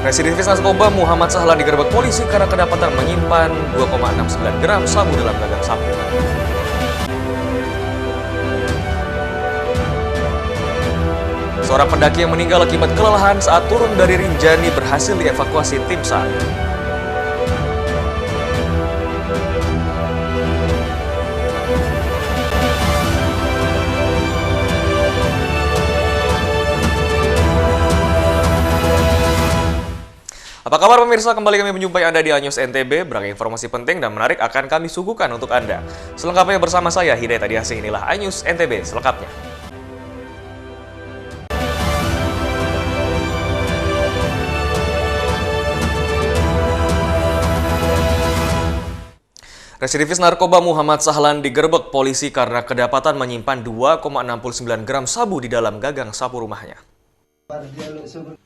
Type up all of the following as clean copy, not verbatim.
Residivis narkoba Muhammad Sahlan digerebek polisi karena kedapatan menyimpan 2,69 gram sabu dalam gagang sabu. Seorang pendaki yang meninggal akibat kelelahan saat turun dari Rinjani berhasil dievakuasi tim SAR. Apa kabar pemirsa? Kembali kami menjumpai Anda di Anyus NTB. Beragam informasi penting dan menarik akan kami suguhkan untuk Anda. Selengkapnya bersama saya, Hidayat Adiasih. Inilah Anyus NTB selengkapnya. Residivis narkoba Muhammad Sahlan digerebek polisi karena kedapatan menyimpan 2,69 gram sabu di dalam gagang sabu rumahnya.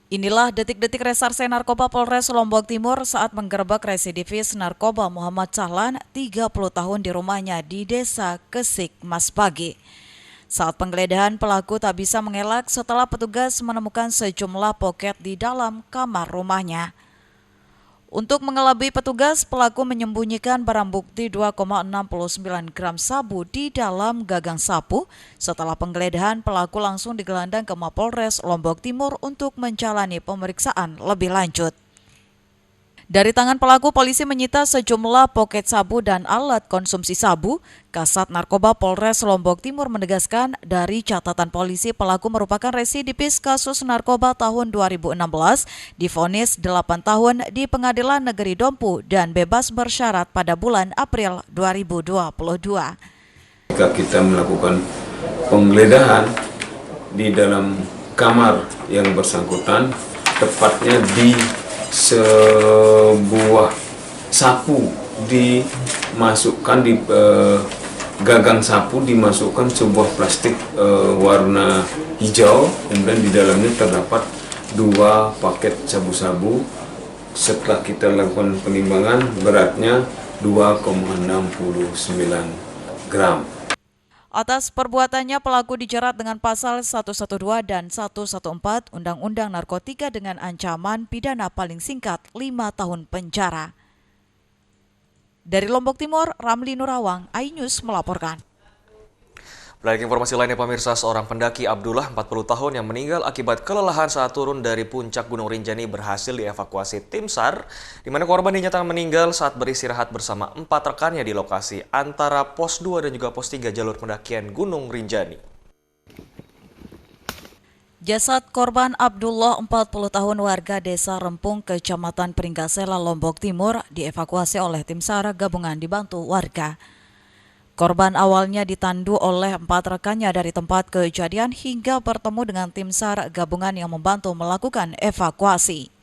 Inilah detik-detik Reserse Narkoba Polres Lombok Timur saat menggerebek residivis narkoba Muhammad Sahlan, 30 tahun di rumahnya di Desa Kesik, Maspagi. Saat penggeledahan, pelaku tak bisa mengelak setelah petugas menemukan sejumlah poket di dalam kamar rumahnya. Untuk mengelabui petugas, pelaku menyembunyikan barang bukti 2,69 gram sabu di dalam gagang sapu. Setelah penggeledahan, pelaku langsung digelandang ke Mapolres Lombok Timur untuk menjalani pemeriksaan lebih lanjut. Dari tangan pelaku, polisi menyita sejumlah poket sabu dan alat konsumsi sabu. Kasat Narkoba Polres Lombok Timur menegaskan dari catatan polisi pelaku merupakan residivis kasus narkoba tahun 2016, divonis 8 tahun di Pengadilan Negeri Dompu dan bebas bersyarat pada bulan April 2022. Jika kita melakukan penggeledahan di dalam kamar yang bersangkutan, tepatnya di sebuah sapu dimasukkan di gagang sapu, dimasukkan sebuah plastik warna hijau, kemudian di dalamnya terdapat 2 paket sabu-sabu. Setelah kita lakukan penimbangan, beratnya 2,69 gram. Atas perbuatannya, pelaku dijerat dengan pasal 112 dan 114 Undang-Undang Narkotika dengan ancaman pidana paling singkat 5 tahun penjara. Dari Lombok Timur, Ramli Nurawang, iNews melaporkan. Berikut informasi lainnya pemirsa, seorang pendaki Abdullah 40 tahun yang meninggal akibat kelelahan saat turun dari puncak Gunung Rinjani berhasil dievakuasi tim SAR, di mana korban dinyatakan meninggal saat beristirahat bersama 4 rekannya di lokasi antara pos 2 dan juga pos 3 jalur pendakian Gunung Rinjani. Jasad korban Abdullah 40 tahun warga desa Rempung, Kecamatan Pringgasela, Lombok Timur dievakuasi oleh tim SAR gabungan dibantu warga. Korban awalnya ditandu oleh 4 rekannya dari tempat kejadian hingga bertemu dengan tim SAR gabungan yang membantu melakukan evakuasi.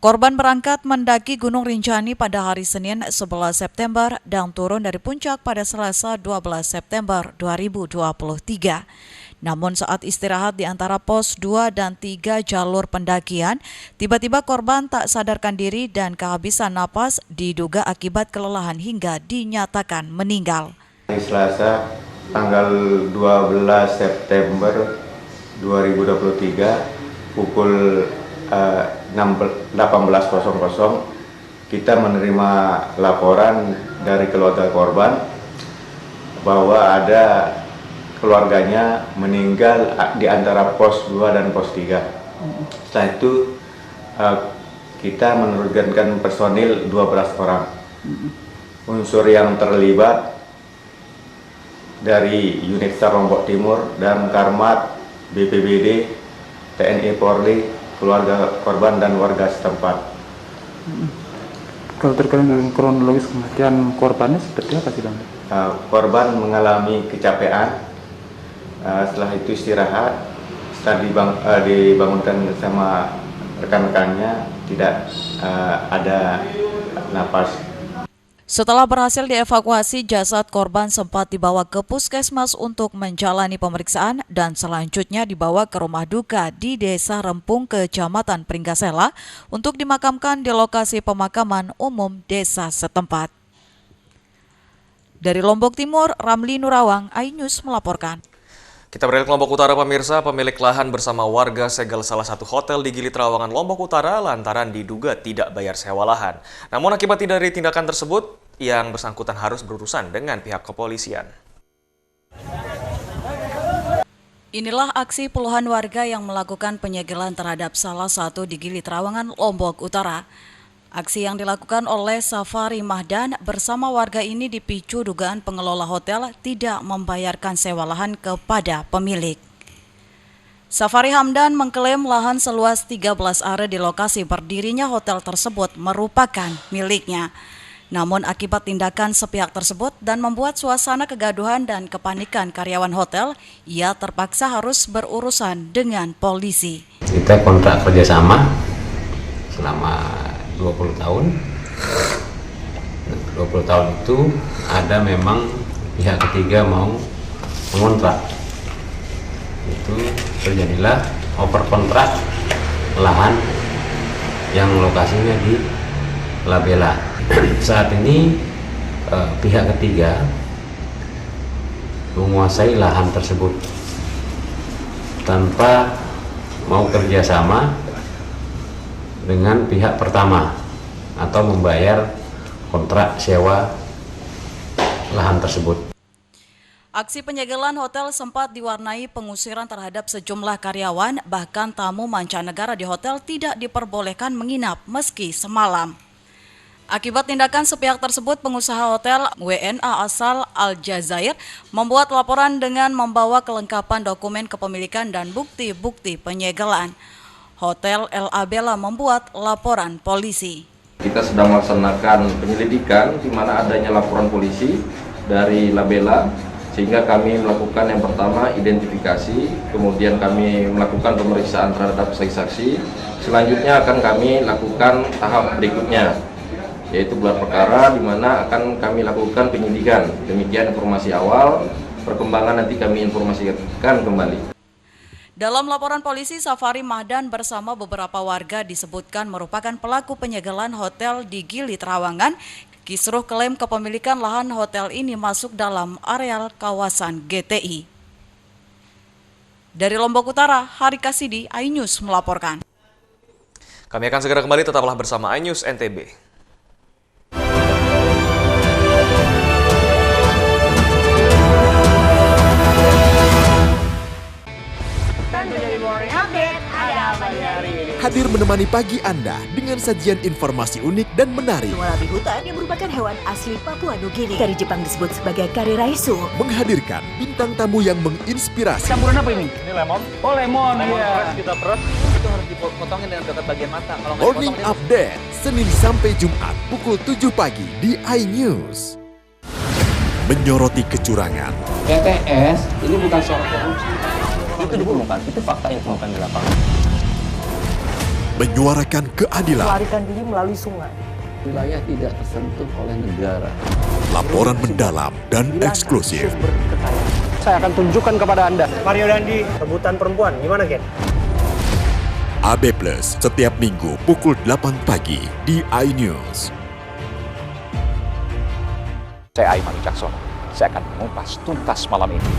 Korban berangkat mendaki Gunung Rinjani pada hari Senin 11 September dan turun dari puncak pada Selasa 12 September 2023. Namun saat istirahat di antara pos 2 dan 3 jalur pendakian, tiba-tiba korban tak sadarkan diri dan kehabisan napas, diduga akibat kelelahan hingga dinyatakan meninggal. Hari Selasa tanggal 12 September 2023 pukul 18.00 kita menerima laporan dari keluarga korban bahwa ada keluarganya meninggal di antara pos 2 dan pos 3. Setelah itu kita menurunkan personil 12 orang. Unsur yang terlibat dari unit SAR Lombok Timur, Damkarmat, BPBD, TNI Polri, keluarga korban dan warga setempat. Kalau terkait dengan kronologis kematian korbannya seperti apa sih, Bang? Korban mengalami kecapean. Setelah itu istirahat, setelah dibangunkan sama rekan-rekannya, tidak ada napas. Setelah berhasil dievakuasi, jasad korban sempat dibawa ke puskesmas untuk menjalani pemeriksaan dan selanjutnya dibawa ke rumah duka di Desa Rempung, Kecamatan Pringgasela untuk dimakamkan di lokasi pemakaman umum desa setempat. Dari Lombok Timur, Ramli Nurawang, iNews melaporkan. Kita beralih ke Lombok Utara, pemirsa. Pemilik lahan bersama warga segel salah satu hotel di Gili Trawangan, Lombok Utara lantaran diduga tidak bayar sewa lahan. Namun akibat dari tindakan tersebut, yang bersangkutan harus berurusan dengan pihak kepolisian. Inilah aksi puluhan warga yang melakukan penyegelan terhadap salah satu di Gili Trawangan, Lombok Utara. Aksi yang dilakukan oleh Safari Mahdan bersama warga ini dipicu dugaan pengelola hotel tidak membayarkan sewa lahan kepada pemilik. Safari Hamdan mengklaim lahan seluas 13 are di lokasi berdirinya hotel tersebut merupakan miliknya. Namun akibat tindakan sepihak tersebut dan membuat suasana kegaduhan dan kepanikan karyawan hotel, ia terpaksa harus berurusan dengan polisi. Kita kontrak kerjasama selama 20 tahun. 20 tahun itu ada memang pihak ketiga mau mengontrak. Itu terjadilah over kontrak lahan yang lokasinya di Labela. Saat ini pihak ketiga menguasai lahan tersebut tanpa mau kerjasama dengan pihak pertama atau membayar kontrak sewa lahan tersebut. Aksi penyegelan hotel sempat diwarnai pengusiran terhadap sejumlah karyawan, bahkan tamu mancanegara di hotel tidak diperbolehkan menginap meski semalam. Akibat tindakan sepihak tersebut, pengusaha hotel WNA asal Aljazair membuat laporan dengan membawa kelengkapan dokumen kepemilikan dan bukti-bukti penyegelan. Hotel El Abela membuat laporan polisi. Kita sedang melaksanakan penyelidikan di mana adanya laporan polisi dari Labela, sehingga kami melakukan yang pertama identifikasi, kemudian kami melakukan pemeriksaan terhadap saksi-saksi. Selanjutnya akan kami lakukan tahap berikutnya, yaitu gelar perkara di mana akan kami lakukan penyidikan. Demikian informasi awal, perkembangan nanti kami informasikan kembali. Dalam laporan polisi, Safari Mahdan bersama beberapa warga disebutkan merupakan pelaku penyegelan hotel di Gili Trawangan. Kisruh klaim kepemilikan lahan hotel ini masuk dalam areal kawasan GTI. Dari Lombok Utara, Hari Kasidi, iNews melaporkan. Kami akan segera kembali, tetaplah bersama iNews NTB. Hadir menemani pagi Anda dengan sajian informasi unik dan menarik. Walabi hutan yang merupakan hewan asli Papua Nugini. Dari Jepang disebut sebagai kare raisu. Menghadirkan bintang tamu yang menginspirasi. Campuran apa ini? Ini lemon. Oh lemon, iya. Kita peras. Itu harus dipotongin dengan dekat bagian mata. Kalau Morning Update, Senin sampai Jumat pukul 7 pagi di iNews. Menyoroti kecurangan. PTS ini bukan soal korupsi. Itu ditemukan, itu fakta yang ditemukan di lapangan. Menyuarakan keadilan. Melarikan diri melalui sungai. Wilayah tidak tersentuh oleh negara. Laporan mendalam dan eksklusif. Saya akan tunjukkan kepada Anda. Mario Dandi, rebutan perempuan. Gimana, Ken? AB Plus setiap minggu pukul 8 pagi di iNews. Saya Aiman Wicaksono. Saya akan mengupas tuntas malam ini.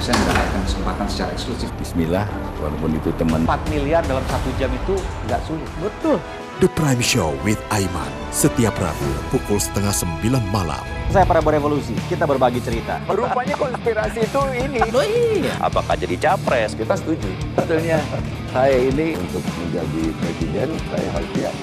Saya mendapatkan kesempatan secara eksklusif. Bismillah, walaupun itu teman. 4 miliar dalam 1 jam itu nggak sulit. Betul. The Prime Show with Aiman setiap Rabu pukul 8:30 malam. Saya Prabowo Revolusi, kita berbagi cerita. Rupanya konspirasi itu ini. Oh iya. Apakah jadi capres? Kita setuju. Sebetulnya saya ini untuk menjadi presiden, saya harus siap.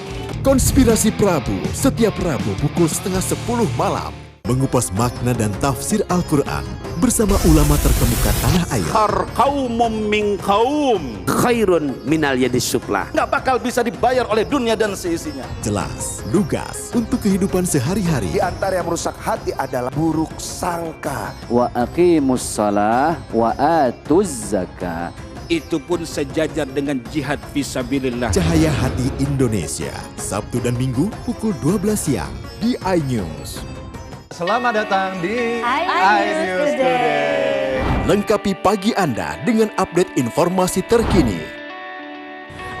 Konspirasi Prabu setiap Rabu pukul 9:30 malam. Mengupas makna dan tafsir Al-Quran bersama ulama terkemuka tanah air. Kaumum min kaum khairun minal yadis suflah. Nggak bakal bisa dibayar oleh dunia dan seisinya. Jelas, lugas untuk kehidupan sehari-hari. Di antara yang merusak hati adalah buruk sangka. Wa aqimus shalah wa atuz zakah. Itu pun sejajar dengan jihad fisabilillah. Cahaya Hati Indonesia, Sabtu dan Minggu pukul 12 siang di iNews. Selamat datang di iNews Today. Lengkapi pagi Anda dengan update informasi terkini.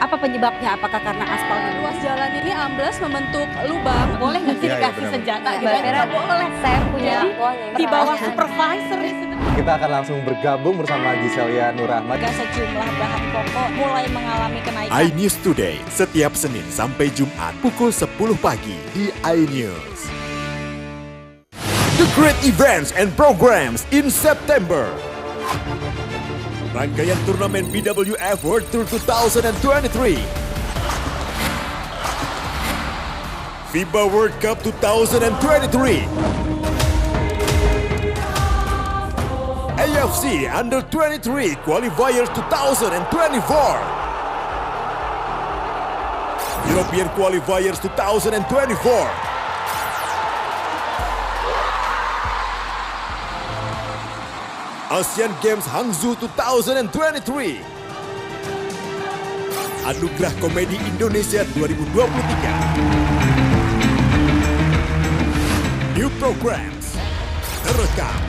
Apa penyebabnya? Apakah karena aspal? Ruas jalan ini ambles membentuk lubang. Boleh nggak sih dikasih senjata? Nggak boleh. Saya punya Di bawah supervisor. Kita akan langsung bergabung bersama Giselia Nurrahman. Sejumlah bahan pokok mulai mengalami kenaikan. iNews Today, setiap Senin sampai Jumat pukul 10 pagi di iNews. The great events and programs in September. Rangkaian turnamen BWF World Tour 2023. FIBA World Cup 2023. AFC Under 23 Qualifiers 2024. European Qualifiers 2024. Asian Games Hangzhou 2023. Anugerah Komedi Indonesia 2023. New programs terekam.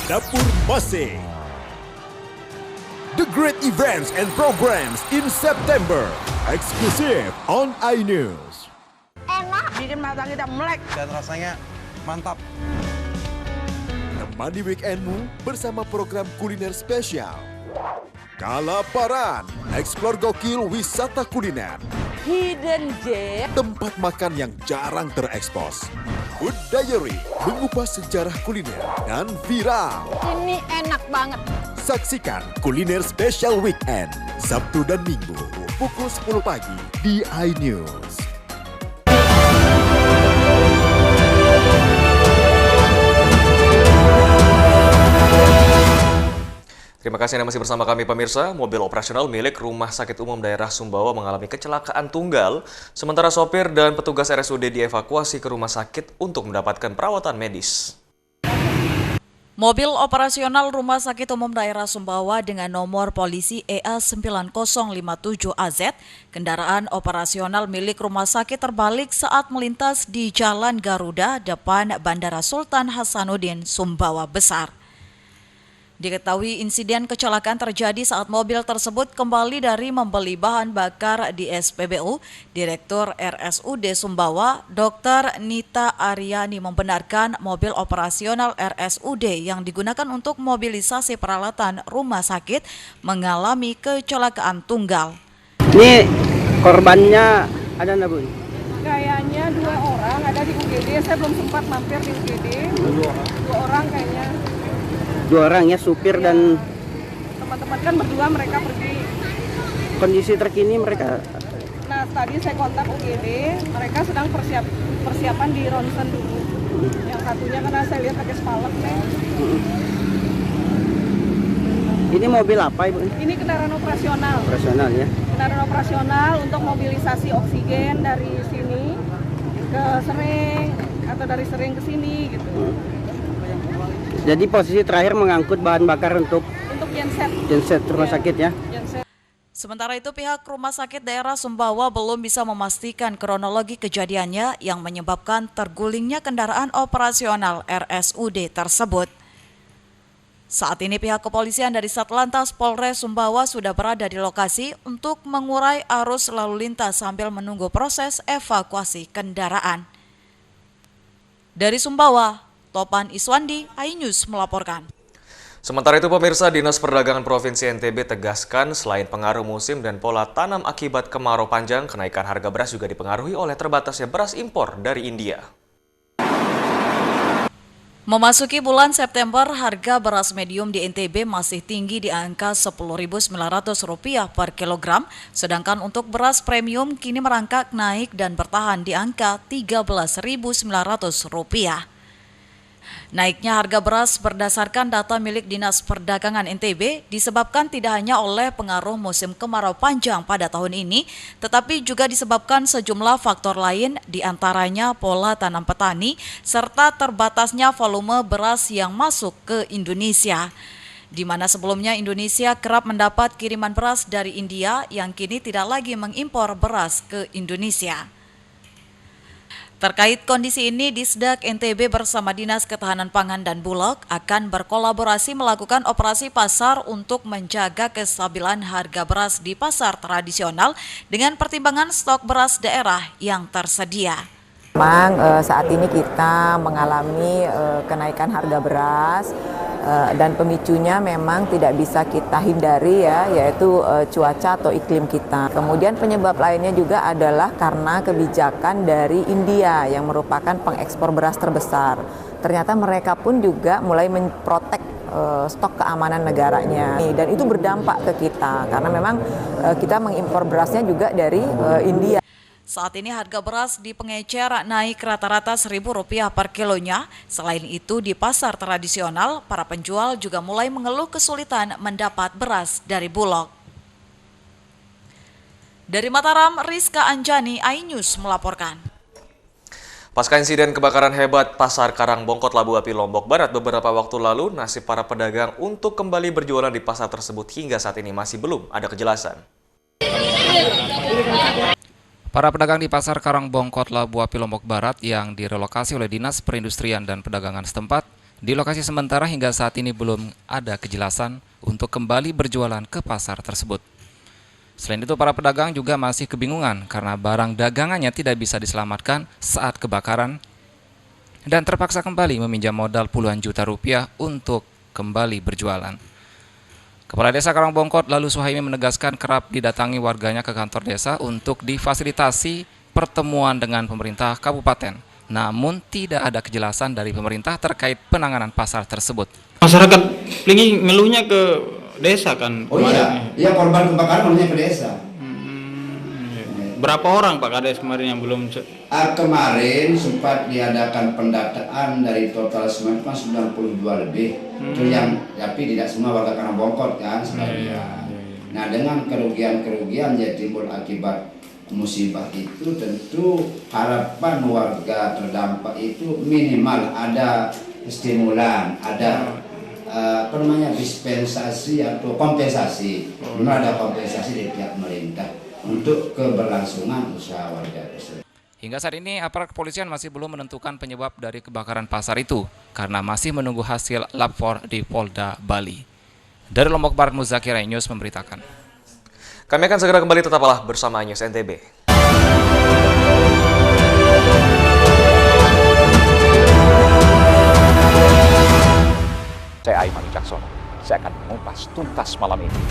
Dapur Masih. The great events and programs in September. Exclusive on iNews. Enak, bikin mata kita melek. Dan rasanya mantap. Temani weekendmu bersama program kuliner spesial. Kalaparan, eksplor gokil wisata kuliner. Hidden Gem. Tempat makan yang jarang terekspos. Food Diary, mengupas sejarah kuliner dan viral. Ini enak banget. Saksikan kuliner spesial weekend, Sabtu dan Minggu, pukul 10 pagi di iNews. Terima kasih Anda masih bersama kami pemirsa. Mobil operasional milik Rumah Sakit Umum Daerah Sumbawa mengalami kecelakaan tunggal, sementara sopir dan petugas RSUD dievakuasi ke rumah sakit untuk mendapatkan perawatan medis. Mobil operasional Rumah Sakit Umum Daerah Sumbawa dengan nomor polisi EA9057AZ, kendaraan operasional milik rumah sakit terbalik saat melintas di Jalan Garuda depan Bandara Sultan Hasanuddin, Sumbawa Besar. Diketahui insiden kecelakaan terjadi saat mobil tersebut kembali dari membeli bahan bakar di SPBU. Direktur RSUD Sumbawa, Dr. Nita Aryani membenarkan mobil operasional RSUD yang digunakan untuk mobilisasi peralatan rumah sakit mengalami kecelakaan tunggal. Ini korbannya ada nggak, Bu? Kayaknya 2 orang ada di UGD. Saya belum sempat mampir di UGD. 2 orang kayaknya. 2 orang ya, supir dan Teman-teman kan berdua mereka pergi. kondisi terkini mereka. Nah tadi saya kontak UGD, mereka sedang persiapan di ronsen dulu. Yang satunya karena saya lihat pakai spalek nih. Ini mobil apa, Ibu? Ini kendaraan operasional. Operasional ya. Kendaraan operasional untuk mobilisasi oksigen dari sini ke Sering atau dari Sering ke sini gitu. Jadi posisi terakhir mengangkut bahan bakar untuk genset rumah sakit ya. Sementara itu pihak Rumah Sakit Daerah Sumbawa belum bisa memastikan kronologi kejadiannya yang menyebabkan tergulingnya kendaraan operasional RSUD tersebut. Saat ini pihak kepolisian dari Satlantas Polres Sumbawa sudah berada di lokasi untuk mengurai arus lalu lintas sambil menunggu proses evakuasi kendaraan. Dari Sumbawa, Topan Iswandi, iNews melaporkan. Sementara itu pemirsa, Dinas Perdagangan Provinsi NTB tegaskan selain pengaruh musim dan pola tanam akibat kemarau panjang, kenaikan harga beras juga dipengaruhi oleh terbatasnya beras impor dari India. Memasuki bulan September, harga beras medium di NTB masih tinggi di angka Rp10.900 per kilogram, sedangkan untuk beras premium kini merangkak naik dan bertahan di angka Rp13.900. Naiknya harga beras berdasarkan data milik Dinas Perdagangan NTB disebabkan tidak hanya oleh pengaruh musim kemarau panjang pada tahun ini, tetapi juga disebabkan sejumlah faktor lain, diantaranya pola tanam petani, serta terbatasnya volume beras yang masuk ke Indonesia. Di mana sebelumnya Indonesia kerap mendapat kiriman beras dari India yang kini tidak lagi mengimpor beras ke Indonesia. Terkait kondisi ini, Disdak NTB bersama Dinas Ketahanan Pangan dan Bulog akan berkolaborasi melakukan operasi pasar untuk menjaga kestabilan harga beras di pasar tradisional dengan pertimbangan stok beras daerah yang tersedia. Memang saat ini kita mengalami kenaikan harga beras dan pemicunya memang tidak bisa kita hindari ya, yaitu cuaca atau iklim kita. Kemudian penyebab lainnya juga adalah karena kebijakan dari India yang merupakan pengekspor beras terbesar. Ternyata mereka pun juga mulai memprotek stok keamanan negaranya dan itu berdampak ke kita karena memang kita mengimpor berasnya juga dari India. Saat ini harga beras di pengecer naik rata-rata Rp1.000 per kilonya. Selain itu di pasar tradisional, para penjual juga mulai mengeluh kesulitan mendapat beras dari Bulog. Dari Mataram, Rizka Anjani, iNews melaporkan. Pasca insiden kebakaran hebat Pasar Karangbongkot Labu Api Lombok Barat beberapa waktu lalu, nasib para pedagang untuk kembali berjualan di pasar tersebut hingga saat ini masih belum ada kejelasan. Para pedagang di Pasar Karangbongkot Labu Api Lombok Barat yang direlokasi oleh Dinas Perindustrian dan Perdagangan setempat, di lokasi sementara hingga saat ini belum ada kejelasan untuk kembali berjualan ke pasar tersebut. Selain itu, para pedagang juga masih kebingungan karena barang dagangannya tidak bisa diselamatkan saat kebakaran dan terpaksa kembali meminjam modal puluhan juta rupiah untuk kembali berjualan. Kepala Desa Karangbongkot Lalu Suhaimi menegaskan kerap didatangi warganya ke kantor desa untuk difasilitasi pertemuan dengan pemerintah kabupaten. Namun tidak ada kejelasan dari pemerintah terkait penanganan pasar tersebut. Masyarakat Plingi ngeluhnya ke desa kan? Oh iya, korban kebakaran ngeluhnya ke desa. Berapa orang Pak Kades kemarin yang belum? Kemarin sempat diadakan pendataan dari total semuanya kan 92 lebih. Itu yang tapi tidak semua warga Karangbongkot kan sebenarnya. Nah dengan kerugian-kerugian yang timbul akibat musibah itu tentu harapan warga terdampak itu minimal ada stimulan, ada dispensasi atau kompensasi. Minimal ada kompensasi dari pihak pemerintah untuk keberlangsungan usaha warga tersebut. Hingga saat ini aparat kepolisian masih belum menentukan penyebab dari kebakaran pasar itu karena masih menunggu hasil lapor di Polda Bali. Dari Lombok Barat, Muzakir, iNews memberitakan. Kami akan segera kembali, tetaplah bersama iNews NTB. Saya Aiman Wicaksono. Saya akan mengupas tuntas malam ini.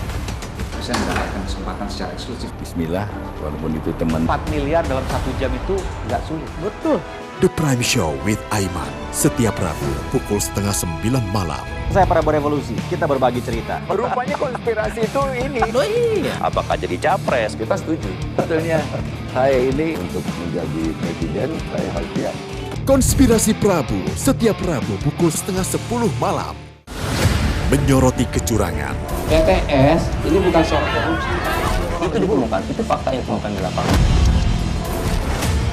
Saya mendapatkan kesempatan secara eksklusif. Bismillah, walaupun itu teman. 4 miliar dalam 1 jam itu nggak sulit. Betul. The Prime Show with Aiman, setiap Rabu pukul 8:30 malam. Saya Prabowo Revolusi, kita berbagi cerita. Rupanya konspirasi itu ini. Oh iya. Apakah jadi capres? Kita setuju. Betulnya saya ini untuk menjadi presiden, saya harus siap. Konspirasi Prabu, setiap Rabu pukul 9:30 malam. Menyoroti kecurangan. PTS ini bukan soal korupsi. Itu ditemukan, itu fakta yang ditemukan di lapangan.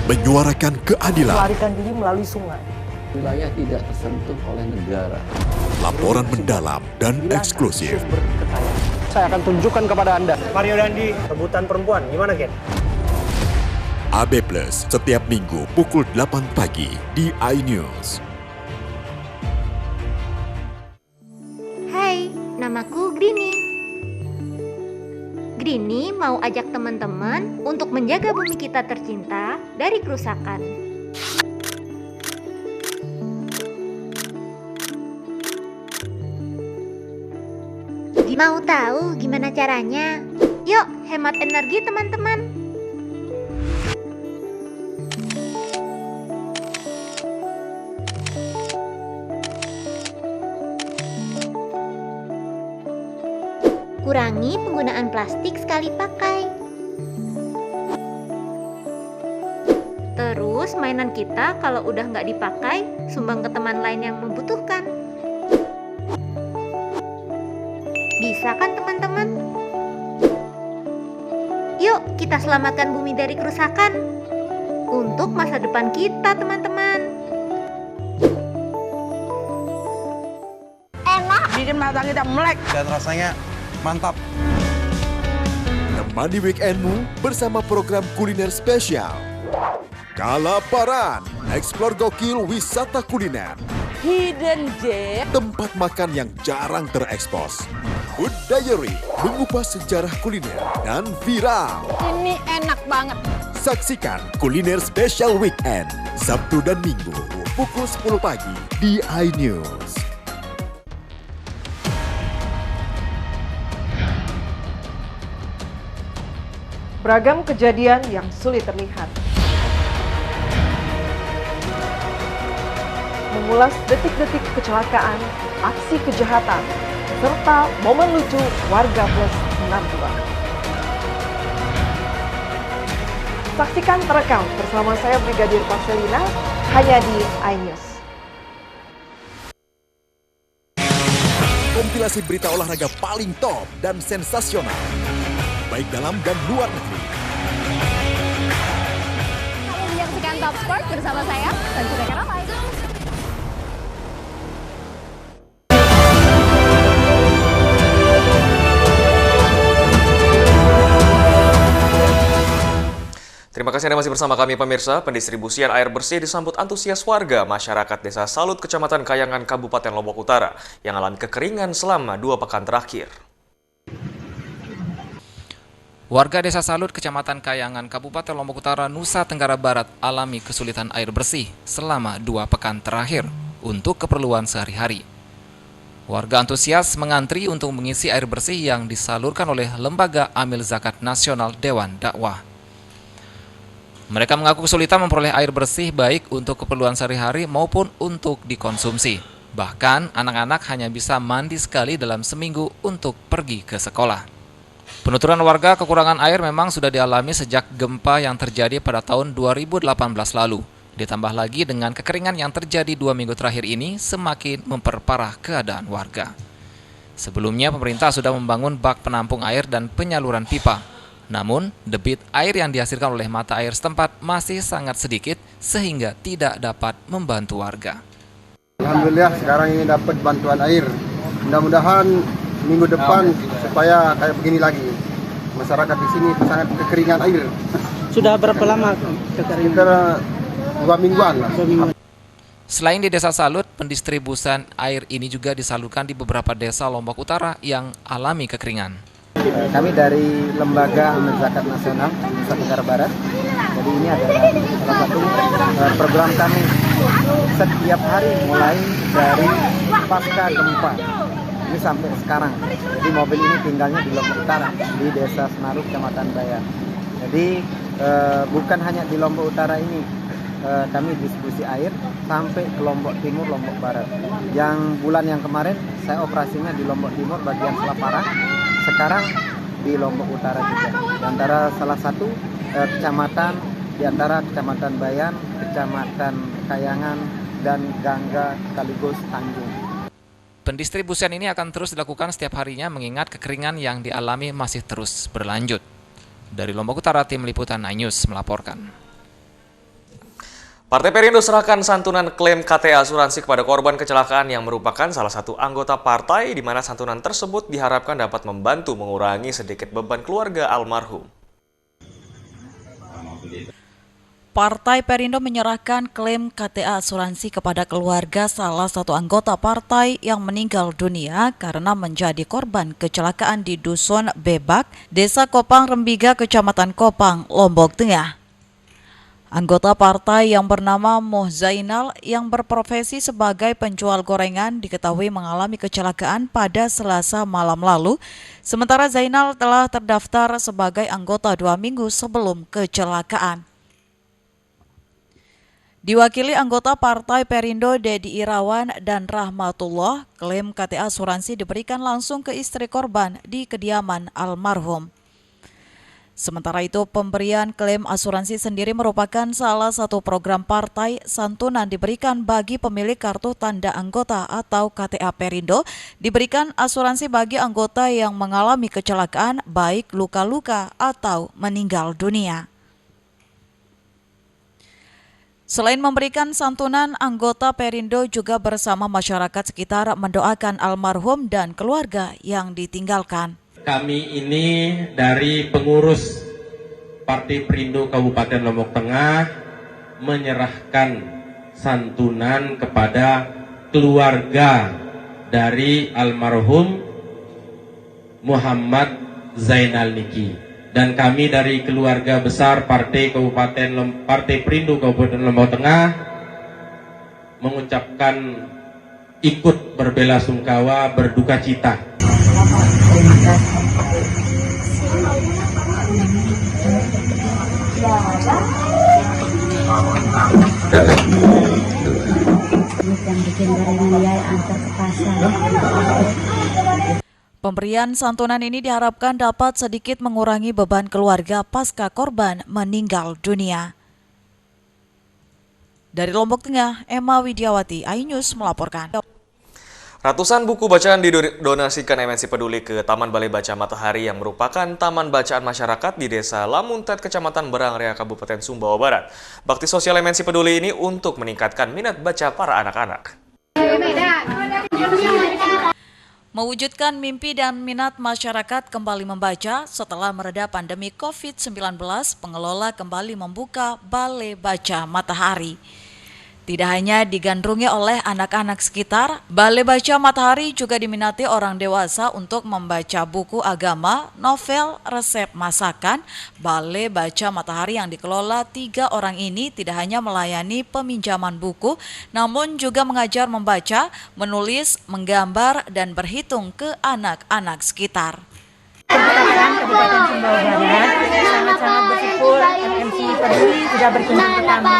Menyuarakan keadilan. Melarikan diri melalui sungai. Wilayah tidak tersentuh oleh negara. Laporan mendalam dan eksklusif. Saya akan tunjukkan kepada Anda. Mario Dandi, rebutan perempuan, gimana Ken? AB Plus setiap Minggu pukul 8 pagi di iNews. Hai, namaku Grini. Grini mau ajak teman-teman untuk menjaga bumi kita tercinta dari kerusakan. Mau tahu gimana caranya? Yuk, hemat energi teman-teman. Kurangi penggunaan plastik sekali pakai. Terus mainan kita kalau udah nggak dipakai, sumbang ke teman lain yang membutuhkan. Bisa kan teman-teman? Yuk kita selamatkan bumi dari kerusakan. Untuk masa depan kita teman-teman. Enak, bikin mata kita melek. Dan rasanya mantap. Temani weekendmu bersama program kuliner spesial. Kalaparan, eksplor gokil wisata kuliner. Hidden Gem. Tempat makan yang jarang terekspos. Food Diary, mengupas sejarah kuliner dan viral. Ini enak banget. Saksikan kuliner spesial weekend, Sabtu dan Minggu, pukul 10 pagi di iNews. Beragam kejadian yang sulit terlihat. Mengulas detik-detik kecelakaan, aksi kejahatan, serta momen lucu warga plus 62. Saksikan terekam bersama saya Brigadir Marcelina hanya di iNews. Kompilasi berita olahraga paling top dan sensasional, baik dalam dan luar negeri. Kamu menyaksikan Top Sport bersama saya, Sanjuna Karamai. Terima kasih Anda masih bersama kami pemirsa. Pendistribusian air bersih disambut antusias warga masyarakat Desa Salut, Kecamatan Kayangan, Kabupaten Lombok Utara yang alami kekeringan selama 2 pekan terakhir. Warga Desa Salut, Kecamatan Kayangan, Kabupaten Lombok Utara, Nusa Tenggara Barat alami kesulitan air bersih selama 2 pekan terakhir untuk keperluan sehari-hari. Warga antusias mengantri untuk mengisi air bersih yang disalurkan oleh Lembaga Amil Zakat Nasional Dewan Dakwah. Mereka mengaku kesulitan memperoleh air bersih baik untuk keperluan sehari-hari maupun untuk dikonsumsi. Bahkan anak-anak hanya bisa mandi sekali dalam seminggu untuk pergi ke sekolah. Penuturan warga kekurangan air memang sudah dialami sejak gempa yang terjadi pada tahun 2018 lalu. Ditambah lagi dengan kekeringan yang terjadi 2 minggu terakhir ini semakin memperparah keadaan warga. Sebelumnya pemerintah sudah membangun bak penampung air dan penyaluran pipa. Namun, debit air yang dihasilkan oleh mata air setempat masih sangat sedikit sehingga tidak dapat membantu warga. Alhamdulillah sekarang ini dapat bantuan air. Mudah-mudahan minggu depan supaya kayak begini lagi. Masyarakat di sini sangat kekeringan air. Sudah berapa lama kekeringan? Sekitar 2 mingguan lah. Selain di Desa Salut, pendistribusian air ini juga disalurkan di beberapa desa Lombok Utara yang alami kekeringan. Kami dari Lembaga Amil Zakat Nasional Nusa Tenggara Barat. Jadi ini adalah salah satu program kami setiap hari mulai dari pasca gempa. Ini sampai sekarang. Jadi mobil ini tinggalnya di Lombok Utara, di Desa Senaru, Kecamatan Bayan. Jadi bukan hanya di Lombok Utara ini, kami distribusi air sampai ke Lombok Timur, Lombok Barat. Yang bulan yang kemarin saya operasinya di Lombok Timur bagian Selapara. Sekarang di Lombok Utara juga. Di antara salah satu kecamatan di antara Kecamatan Bayan, Kecamatan Kayangan, dan Gangga sekaligus Tanjung. Pendistribusian ini akan terus dilakukan setiap harinya mengingat kekeringan yang dialami masih terus berlanjut. Dari Lombok Utara, Tim Liputan iNews melaporkan. Partai Perindo serahkan santunan klaim KTA asuransi kepada korban kecelakaan yang merupakan salah satu anggota partai, di mana santunan tersebut diharapkan dapat membantu mengurangi sedikit beban keluarga almarhum. Partai Perindo menyerahkan klaim KTA asuransi kepada keluarga salah satu anggota partai yang meninggal dunia karena menjadi korban kecelakaan di Dusun Bebak, Desa Kopang Rembiga, Kecamatan Kopang, Lombok Tengah. Anggota partai yang bernama Moh Zainal yang berprofesi sebagai penjual gorengan diketahui mengalami kecelakaan pada Selasa malam lalu, sementara Zainal telah terdaftar sebagai anggota 2 minggu sebelum kecelakaan. Diwakili anggota Partai Perindo Dedi Irawan dan Rahmatullah, klaim KTA asuransi diberikan langsung ke istri korban di kediaman almarhum. Sementara itu, pemberian klaim asuransi sendiri merupakan salah satu program partai. Santunan diberikan bagi pemilik kartu tanda anggota atau KTA Perindo, diberikan asuransi bagi anggota yang mengalami kecelakaan baik luka-luka atau meninggal dunia. Selain memberikan santunan, anggota Perindo juga bersama masyarakat sekitar mendoakan almarhum dan keluarga yang ditinggalkan. Kami ini dari pengurus Partai Perindo Kabupaten Lombok Tengah menyerahkan santunan kepada keluarga dari almarhum Muhammad Zainal Niki, dan kami dari keluarga besar Partai Perindo Kabupaten Lombok Tengah mengucapkan ikut berbelasungkawa, berduka cita. Pemberian santunan ini diharapkan dapat sedikit mengurangi beban keluarga pasca korban meninggal dunia. Dari Lombok Tengah, Emma Widiawati, iNews melaporkan. Ratusan buku bacaan didonasikan MNC Peduli ke Taman Balai Baca Matahari yang merupakan taman bacaan masyarakat di Desa Lamuntet, Kecamatan Berangrea, Kabupaten Sumbawa Barat. Bakti sosial MNC Peduli ini untuk meningkatkan minat baca para anak-anak. Mewujudkan mimpi dan minat masyarakat kembali membaca setelah mereda pandemi COVID-19, pengelola kembali membuka Balai Baca Matahari. Tidak hanya digandrungi oleh anak-anak sekitar, Balai Baca Matahari juga diminati orang dewasa untuk membaca buku agama, novel, resep masakan. Balai Baca Matahari yang dikelola 3 orang ini tidak hanya melayani peminjaman buku, namun juga mengajar membaca, menulis, menggambar, dan berhitung ke anak-anak sekitar. Kabupaten Sumbawa Barat sangat-sangat bersyukur MNC Peduli sudah berkunjung ke kami.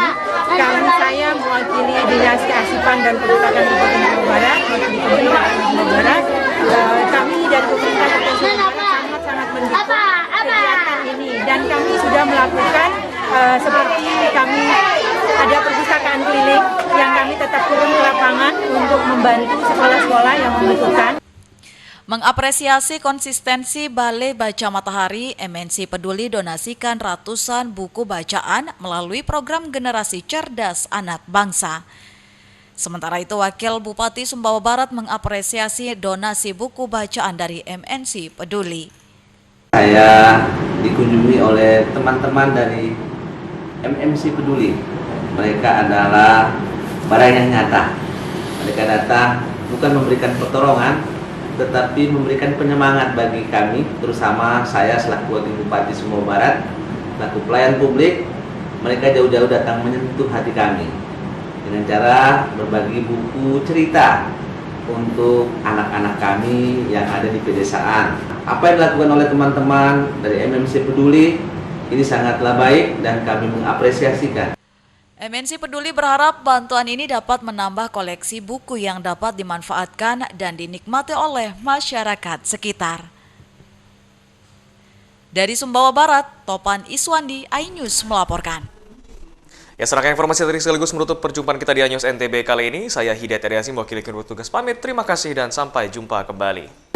Saya mewakili Dinas Kearsipan dan Perpustakaan Kabupaten Sumbawa Barat, mewakili pemerintah Sumbawa Barat. Kami dari pemerintah Kabupaten Sumbawa Barat sangat-sangat mendukung kegiatan ini, dan kami sudah melakukan seperti kami ada perpustakaan keliling yang kami tetap turun ke lapangan untuk membantu sekolah-sekolah yang membutuhkan. Mengapresiasi konsistensi Balai Baca Matahari, MNC Peduli donasikan ratusan buku bacaan melalui program Generasi Cerdas Anak Bangsa. Sementara itu, Wakil Bupati Sumbawa Barat mengapresiasi donasi buku bacaan dari MNC Peduli. Saya dikunjungi oleh teman-teman dari MNC Peduli. Mereka adalah barang yang nyata. Mereka datang bukan memberikan pertolongan, tetapi memberikan penyemangat bagi kami, terutama saya selaku Wakil Bupati Sumbawa Barat, selaku pelayan publik. Mereka jauh-jauh datang menyentuh hati kami dengan cara berbagi buku cerita untuk anak-anak kami yang ada di pedesaan. Apa yang dilakukan oleh teman-teman dari MNC Peduli ini sangatlah baik dan kami mengapresiasikan. MNC Peduli berharap bantuan ini dapat menambah koleksi buku yang dapat dimanfaatkan dan dinikmati oleh masyarakat sekitar. Dari Sumbawa Barat, Topan Iswandi, iNews melaporkan. Ya, serangkaian informasi tadi sekaligus menutup perjumpaan kita di iNews NTB kali ini. Saya Hidayat Ariasim, wakil tugas pamit. Terima kasih dan sampai jumpa kembali.